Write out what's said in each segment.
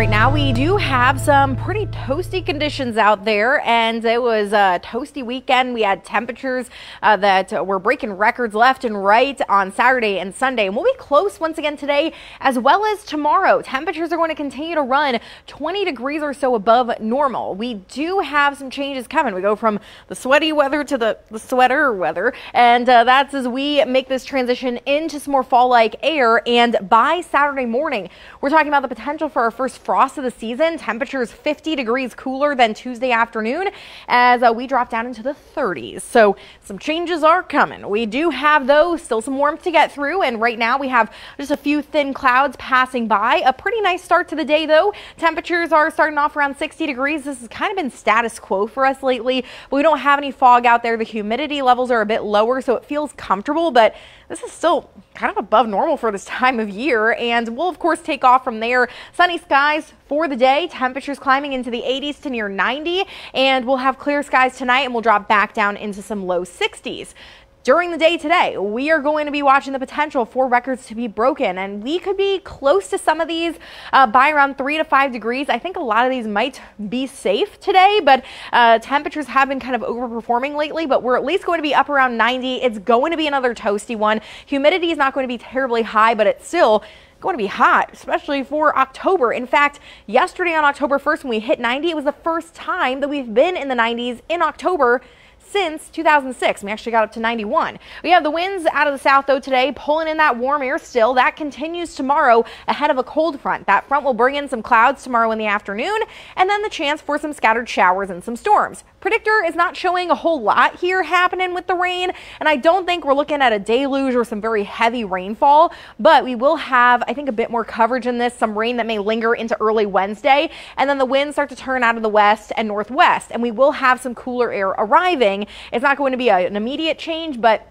right now. We do have some pretty toasty conditions out there, and it was a toasty weekend. We had temperatures that were breaking records left and right on Saturday and Sunday, and we'll be close once again today as well as tomorrow. Temperatures are going to continue to run 20 degrees or so above normal. We do have some changes coming. We go from the sweaty weather to the sweater weather, and that's as we make this transition into some more fall-like air. And by Saturday morning, we're talking about the potential for our first frost of the season. Temperatures 50 degrees cooler than Tuesday afternoon as we drop down into the 30s. So some changes are coming. We do have, though, still some warmth to get through, and right now we have just a few thin clouds passing by. A pretty nice start to the day, though. Temperatures are starting off around 60 degrees. This has kind of been status quo for us lately, but we don't have any fog out there. The humidity levels are a bit lower, so it feels comfortable, but this is still kind of above normal for this time of year, and we'll of course take off from there. Sunny skies for the day, temperatures climbing into the 80s to near 90, and we'll have clear skies tonight, and we'll drop back down into some low 60s. During the day today, we are going to be watching the potential for records to be broken, and we could be close to some of these by around 3 to 5 degrees. I think a lot of these might be safe today, but temperatures have been kind of overperforming lately, but we're at least going to be up around 90. It's going to be another toasty one. Humidity is not going to be terribly high, but it's still going to be hot, especially for October. In fact, yesterday on October 1st, when we hit 90, it was the first time that we've been in the 90s in October since 2006. We actually got up to 91. We have the winds out of the south, though, today, pulling in that warm air still. That continues tomorrow ahead of a cold front. That front will bring in some clouds tomorrow in the afternoon, and then the chance for some scattered showers and some storms. Predictor is not showing a whole lot here happening with the rain, and I don't think we're looking at a deluge or some very heavy rainfall, but we will have, I think, a bit more coverage in this, some rain that may linger into early Wednesday, and then the winds start to turn out of the west and northwest, and we will have some cooler air arriving. It's not going to be an immediate change, but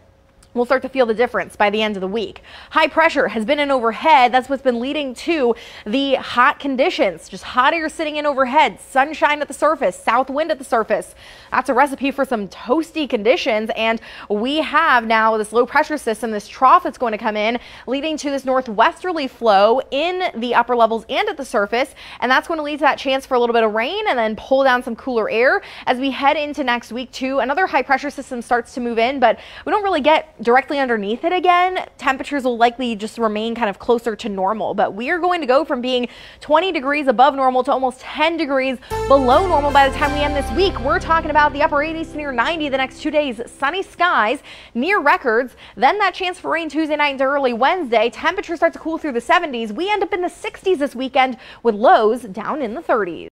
we'll start to feel the difference by the end of the week. High pressure has been in overhead. That's what's been leading to the hot conditions. Just hot air sitting in overhead, sunshine at the surface, south wind at the surface. That's a recipe for some toasty conditions. And we have now this low pressure system, this trough that's going to come in, leading to this northwesterly flow in the upper levels and at the surface. And that's going to lead to that chance for a little bit of rain and then pull down some cooler air. As we head into next week, too, another high pressure system starts to move in, but we don't really get directly underneath it again. Temperatures will likely just remain kind of closer to normal, but we are going to go from being 20 degrees above normal to almost 10 degrees below normal by the time we end this week. We're talking about the upper 80s to near 90 the next 2 days. Sunny skies, near records, then that chance for rain Tuesday night into early Wednesday. Temperatures start to cool through the 70s. We end up in the 60s this weekend with lows down in the 30s.